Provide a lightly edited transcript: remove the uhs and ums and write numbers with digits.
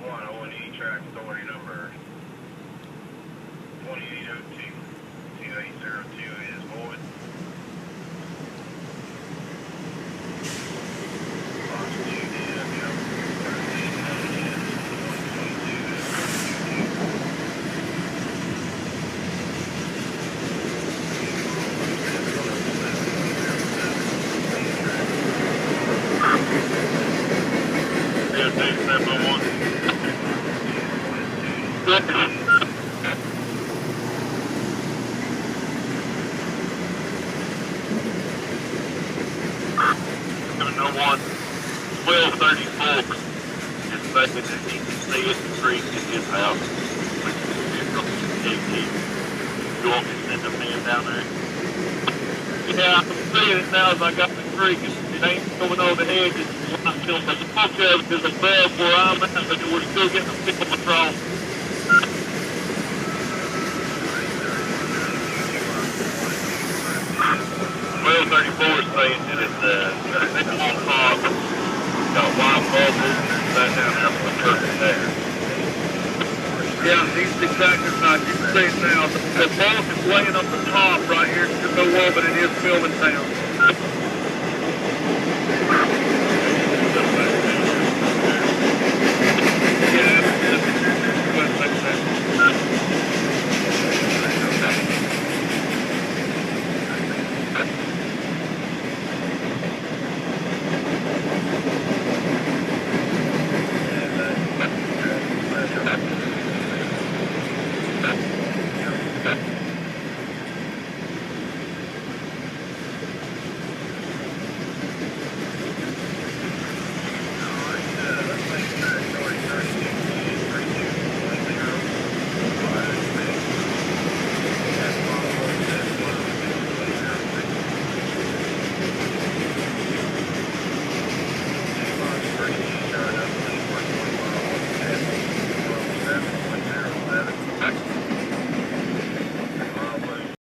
1, O&E track authority number 2802. 2802 is void. Lost 2 DW. 13 is 122 is 1234 is expected that he can see it and creek in his house, which is from 18. You want me to send a man down there? Yeah, I'm seeing it now as I got the creek. It ain't going over the edges. Until the bulk of it is above where I'm at, but we're still getting a film across. 1234 is saying that it's on top. Got wide bubbles and that down there for the perfect there. Yeah, he's exactly right. You can see it now. The bulk is laying on the top right here to go over, and it is filming down.